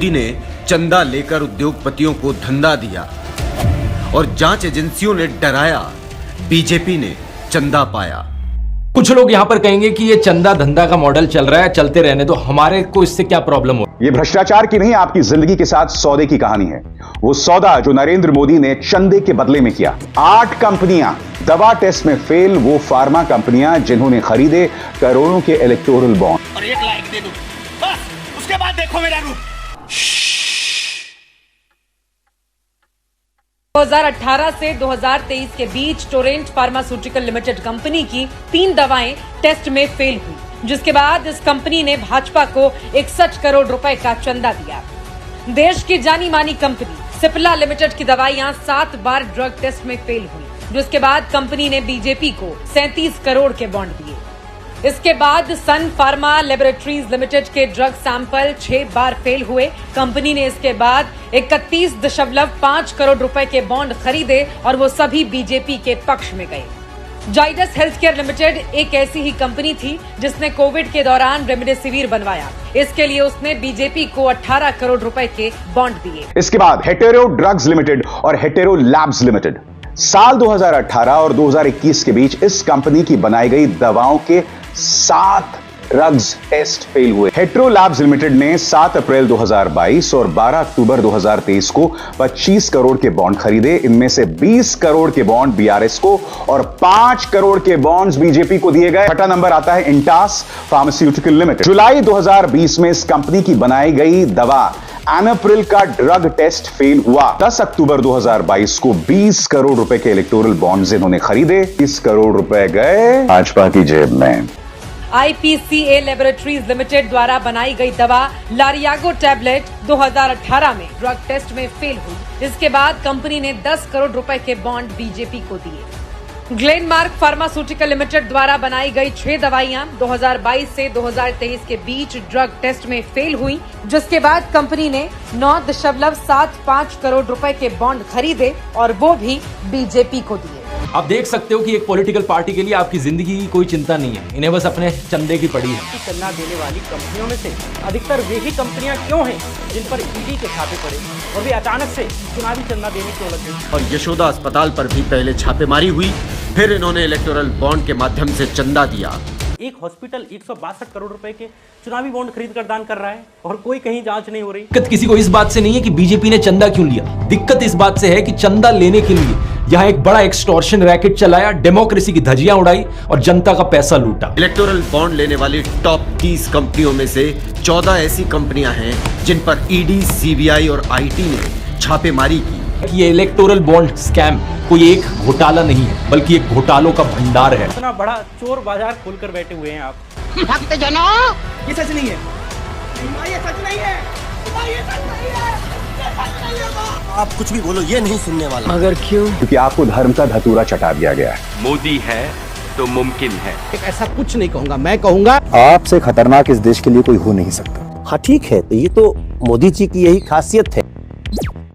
मोदी ने चंदा लेकर उद्योगपतियों को धंधा दिया और जांच एजेंसियों ने डराया, बीजेपी ने चंदा पाया। कुछ लोग यहाँ पर कहेंगे कि ये चंदा धंधा का मॉडल चल रहा है, चलते रहने दो, हमारे को इससे क्या प्रॉब्लम हो। ये भ्रष्टाचार की नहीं, आपकी जिंदगी के साथ सौदे की कहानी है। वो सौदा जो नरेंद्र मोदी ने चंदे के बदले में किया। 8 कंपनियां दवा टेस्ट में फेल, वो फार्मा कंपनियां जिन्होंने खरीदे करोड़ों के इलेक्टोरल बॉन्ड। और 1 लाख दे दो, बस उसके बाद देखो मेरा रूप। 2018 से 2023 के बीच टोरेंट फार्मास्यूटिकल लिमिटेड कंपनी की 3 दवाएं टेस्ट में फेल हुई, जिसके बाद इस कंपनी ने भाजपा को 61 करोड़ रुपए का चंदा दिया। देश की जानी मानी कंपनी सिप्ला लिमिटेड की दवाइयां 7 बार ड्रग टेस्ट में फेल हुई, जिसके बाद कंपनी ने बीजेपी को 37 करोड़ के बॉन्ड दिए। इसके बाद सन फार्मा लेबोरेटरीज लिमिटेड के ड्रग सैंपल 6 बार फेल हुए। कंपनी ने इसके बाद 31.5 करोड़ रुपए के बॉन्ड खरीदे और वो सभी बीजेपी के पक्ष में गए। जाइडस हेल्थकेयर लिमिटेड एक ऐसी ही कंपनी थी जिसने कोविड के दौरान रेमडेसिविर बनवाया। इसके लिए उसने बीजेपी को 18 करोड़ रुपए के बॉन्ड दिए। इसके बाद हेटेरो ड्रग्स लिमिटेड और हेटेरो लैब्स लिमिटेड, साल 2018 और 2021 के बीच इस कंपनी की बनाई गई दवाओं के 7 ड्रग्स टेस्ट फेल हुए। हेटेरो लैब्स लिमिटेड ने 7 अप्रैल 2022 और 12 अक्टूबर 2023 को 25 करोड़ के बॉन्ड खरीदे। इनमें से 20 करोड़ के बॉन्ड बीआरएस को और 5 करोड़ के बॉन्ड्स बीजेपी को दिए गए। छठा नंबर आता है इंटास फार्मास्यूटिकल लिमिटेड। जुलाई 2020 में इस कंपनी की बनाई गई दवा एनाप्रिल का ड्रग टेस्ट फेल हुआ। 10 अक्टूबर 2022 को 20 करोड़ रुपए के इलेक्टोरल बॉन्ड्स इन्होंने खरीदे। 20 करोड़ रुपए गए भाजपा की जेब में। आईपीसीए लेबोरेटरीज लिमिटेड द्वारा बनाई गई दवा लारियागो टैबलेट 2018 में ड्रग टेस्ट में फेल हुई। इसके बाद कंपनी ने 10 करोड़ रुपए के बॉन्ड बीजेपी को दिए। ग्लेनमार्क फार्मास्यूटिकल लिमिटेड द्वारा बनाई गई 6 दवाइयां 2022 से 2023 के बीच ड्रग टेस्ट में फेल हुई, जिसके बाद कंपनी ने 9.75 करोड़ रुपए के बॉन्ड खरीदे और वो भी बीजेपी को दिए। आप देख सकते हो कि एक पॉलिटिकल पार्टी के लिए आपकी जिंदगी की कोई चिंता नहीं है, इन्हें बस अपने चंदे की पड़ी है। चंदा देने वाली कंपनियों में से अधिकतर वे ही कंपनियां क्यों हैं जिन पर ईडी के छापे पड़े और वे अचानक से चुनावी चंदा देने क्यों लग गए। और यशोदा अस्पताल पर भी पहले छापेमारी हुई, फिर इन्होंने इलेक्टोरल बॉन्ड के माध्यम से चंदा दिया। एक हॉस्पिटल 162 करोड़ रुपए के चुनावी बॉन्ड खरीद कर दान कर रहा है और कोई कहीं जांच नहीं हो रही। दिक्कत किसी को इस बात से नहीं है कि बीजेपी ने चंदा क्यों लिया, दिक्कत इस बात से है कि चंदा लेने के लिए यहाँ एक बड़ा एक्सटॉर्शन रैकेट चलाया, डेमोक्रेसी की धज्जियां उड़ाई और जनता का पैसा लूटा। इलेक्टोरल बॉन्ड लेने वाली टॉप 30 कंपनियों में से 14 ऐसी कंपनियां हैं जिन पर ईडी, सीबीआई और आईटी ने छापेमारी की। ये इलेक्टोरल बॉन्ड स्कैम कोई एक घोटाला नहीं है, बल्कि एक घोटालों का भंडार है। इतना बड़ा चोर बाजार खोलकर बैठे हुए हैं आप। भक्त जनों, ये सच नहीं है, ये सच नहीं है, ये सच नहीं है, ये सच नहीं है। आप कुछ भी बोलो, ये नहीं सुनने वाला। मगर क्यों? क्योंकि आपको धर्म का धतूरा चटा दिया गया है। मोदी है तो मुमकिन है। ऐसा कुछ नहीं कहूंगा, मैं कहूंगा आपसे खतरनाक इस देश के लिए कोई हो नहीं सकता। हाँ ठीक है, तो ये तो मोदी जी की यही खासियत है।